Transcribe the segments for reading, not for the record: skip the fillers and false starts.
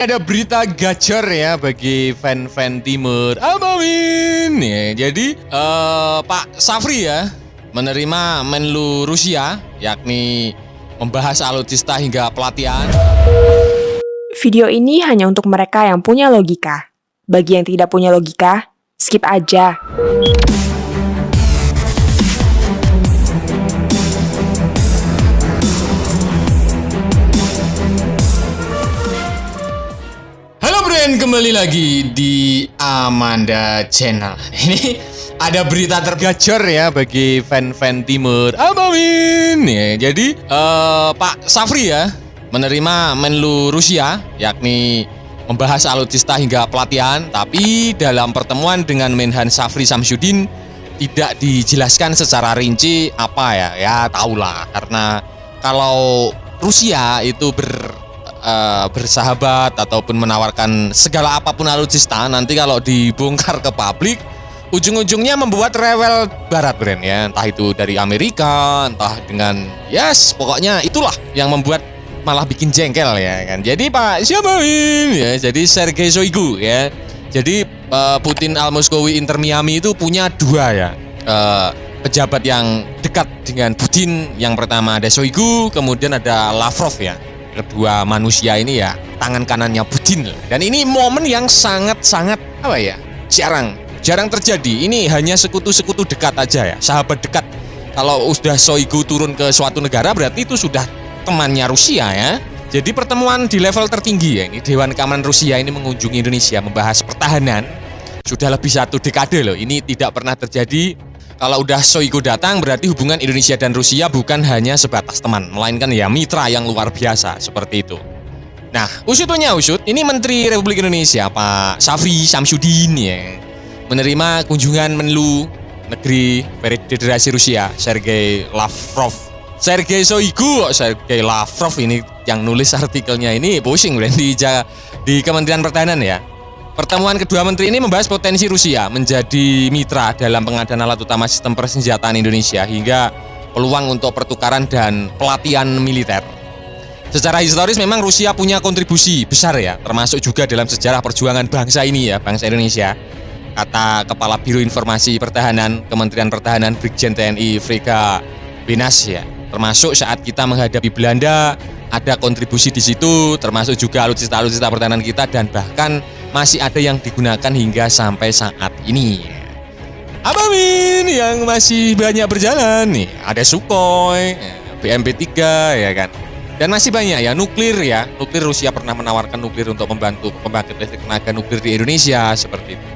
Ada berita gacor ya bagi fan-fan Timur Amin ya. Jadi Pak Safri ya menerima Menlu Rusia, yakni membahas alutsista hingga pelatihan. Video ini hanya untuk mereka yang punya logika. Bagi yang tidak punya logika, skip aja. Kembali lagi di Amanda Channel. Ini ada berita tergacor ya bagi fan-fan Timur Amin ya. Jadi Pak Safri ya menerima Menlu Rusia, yakni membahas alutsista hingga pelatihan. Tapi dalam pertemuan dengan Menhan Safri Samsudin tidak dijelaskan secara rinci apa ya. Ya tahulah, karena kalau Rusia itu bersahabat ataupun menawarkan segala apapun alutsista, nanti kalau dibongkar ke publik ujung-ujungnya membuat rewel barat brand ya, entah itu dari Amerika, entah dengan pokoknya itulah yang membuat malah bikin jengkel ya kan. Jadi Pak siapa ini ya, jadi Sergei Shoigu ya. Jadi Putin Al-Moskowi Inter Miami itu punya dua ya pejabat yang dekat dengan Putin. Yang pertama ada Shoigu, kemudian ada Lavrov ya. Kedua manusia ini ya tangan kanannya Putin. Dan ini momen yang sangat-sangat jarang terjadi. Ini hanya sekutu-sekutu dekat aja ya, sahabat dekat. Kalau sudah Shoigu turun ke suatu negara berarti itu sudah temannya Rusia ya. Jadi pertemuan di level tertinggi ya, ini Dewan Keamanan Rusia ini mengunjungi Indonesia membahas pertahanan. Sudah lebih 1 dekade loh, ini tidak pernah terjadi. Kalau udah Shoigu datang berarti hubungan Indonesia dan Rusia bukan hanya sebatas teman, melainkan ya mitra yang luar biasa seperti itu. Nah, usut, ini Menteri Republik Indonesia Pak Safri Samsudin ya menerima kunjungan Menlu Negeri Federasi Rusia Sergei Lavrov. Sergei Shoigu, Sergei Lavrov ini yang nulis artikelnya ini pusing di Kementerian Pertahanan ya. Pertemuan kedua menteri ini membahas potensi Rusia menjadi mitra dalam pengadaan alat utama sistem persenjataan Indonesia hingga peluang untuk pertukaran dan pelatihan militer. Secara historis memang Rusia punya kontribusi besar ya, termasuk juga dalam sejarah perjuangan bangsa ini ya, bangsa Indonesia. Kata Kepala Biro Informasi Pertahanan Kementerian Pertahanan Brigjen TNI Frega Benas ya. Termasuk saat kita menghadapi Belanda, ada kontribusi di situ, termasuk juga alutsista pertahanan kita, dan bahkan masih ada yang digunakan hingga sampai saat ini. Amin yang masih banyak berjalan nih, ada Sukhoi, BMP-3 ya kan. Dan masih banyak ya, nuklir ya. Nuklir, Rusia pernah menawarkan nuklir untuk membantu pembangkit listrik tenaga nuklir di Indonesia seperti itu.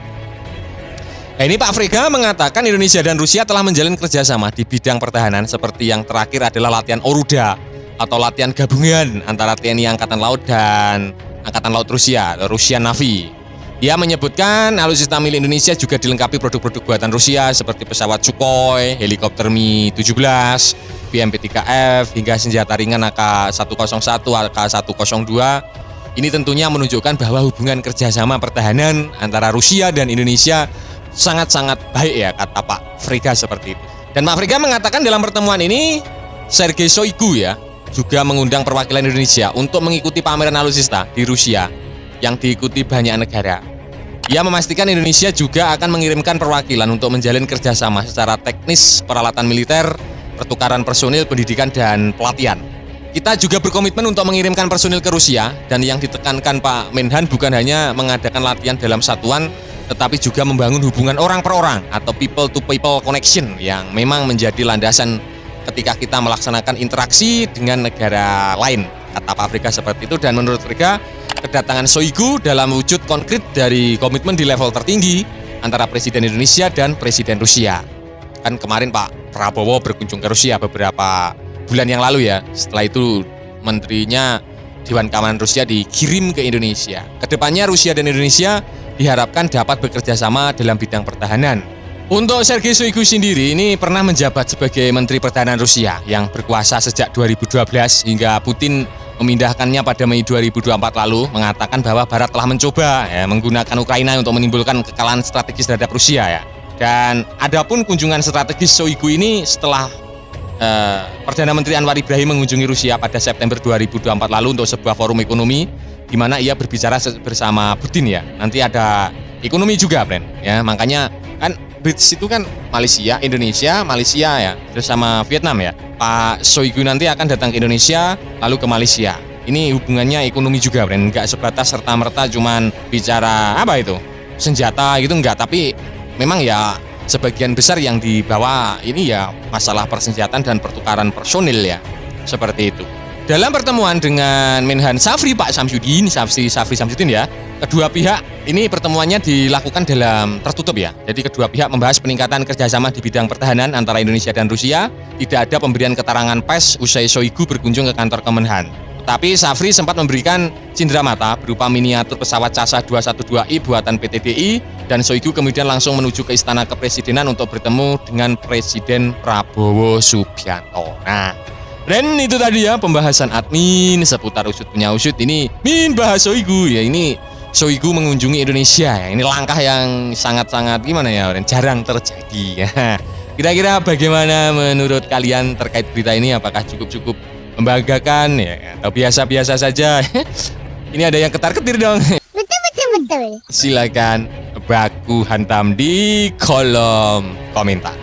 Nah, ini Pak Frega mengatakan Indonesia dan Rusia telah menjalin kerjasama di bidang pertahanan, seperti yang terakhir adalah latihan Oruda atau latihan gabungan antara TNI Angkatan Laut dan Angkatan Laut Rusia, Russian Navy. Dia menyebutkan alutsista milik Indonesia juga dilengkapi produk-produk buatan Rusia seperti pesawat Sukhoi, helikopter Mi-17, BMP-3F, hingga senjata ringan AK-101, AK-102. Ini tentunya menunjukkan bahwa hubungan kerjasama pertahanan antara Rusia dan Indonesia sangat-sangat baik ya, kata Pak Frega seperti itu. Dan Pak Frega mengatakan dalam pertemuan ini Sergei Shoigu ya juga mengundang perwakilan Indonesia untuk mengikuti pameran alutsista di Rusia yang diikuti banyak negara. Ia memastikan Indonesia juga akan mengirimkan perwakilan untuk menjalin kerjasama secara teknis, peralatan militer, pertukaran personil, pendidikan, dan pelatihan. Kita juga berkomitmen untuk mengirimkan personil ke Rusia, dan yang ditekankan Pak Menhan bukan hanya mengadakan latihan dalam satuan, tetapi juga membangun hubungan orang per orang atau people to people connection yang memang menjadi landasan ketika kita melaksanakan interaksi dengan negara lain, kata Pak Frega seperti itu. Dan menurut Frega, kedatangan Shoigu dalam wujud konkret dari komitmen di level tertinggi antara Presiden Indonesia dan Presiden Rusia. Kan kemarin Pak Prabowo berkunjung ke Rusia beberapa bulan yang lalu ya. Setelah itu menterinya Dewan Keamanan Rusia dikirim ke Indonesia. Kedepannya Rusia dan Indonesia diharapkan dapat bekerja sama dalam bidang pertahanan. Untuk Sergei Shoigu sendiri ini pernah menjabat sebagai Menteri Pertahanan Rusia yang berkuasa sejak 2012 hingga Putin memindahkannya pada Mei 2024 lalu, mengatakan bahwa Barat telah mencoba menggunakan Ukraina untuk menimbulkan kekalahan strategis terhadap Rusia ya. Dan adapun kunjungan strategis Shoigu ini setelah Perdana Menteri Anwar Ibrahim mengunjungi Rusia pada September 2024 lalu untuk sebuah forum ekonomi di mana ia berbicara bersama Putin ya. Nanti ada ekonomi juga, friend. Ya, makanya kan BRICS itu kan Malaysia, Indonesia, Malaysia ya, terus sama Vietnam ya. Pak Shoigu nanti akan datang ke Indonesia, lalu ke Malaysia. Ini hubungannya ekonomi juga, friend. Nggak sebatas serta-merta cuman bicara apa itu, senjata gitu, enggak. Tapi memang ya sebagian besar yang dibawa ini ya masalah persenjataan dan pertukaran personil ya, seperti itu. Dalam pertemuan dengan Menhan Syafri Pak Samsudin, Syafri Samsudin ya, kedua pihak ini pertemuannya dilakukan dalam tertutup ya. Jadi kedua pihak membahas peningkatan kerjasama di bidang pertahanan antara Indonesia dan Rusia. Tidak ada pemberian keterangan pers usai Shoigu berkunjung ke kantor Kemenhan. Tapi Syafri sempat memberikan cindera mata berupa miniatur pesawat CASA 212I buatan PT DI, dan Shoigu kemudian langsung menuju ke Istana Kepresidenan untuk bertemu dengan Presiden Prabowo Subianto. Nah, dan itu tadi ya pembahasan admin seputar usut punya usut. Ini Min bahas Shoigu ya, ini Shoigu mengunjungi Indonesia ya. Ini langkah yang sangat-sangat gimana ya, jarang terjadi ya. Kira-kira bagaimana menurut kalian terkait berita ini? Apakah cukup membanggakan ya, atau biasa-biasa saja? Ini ada yang ketar-ketir dong. Betul. Silakan baku hantam di kolom komentar.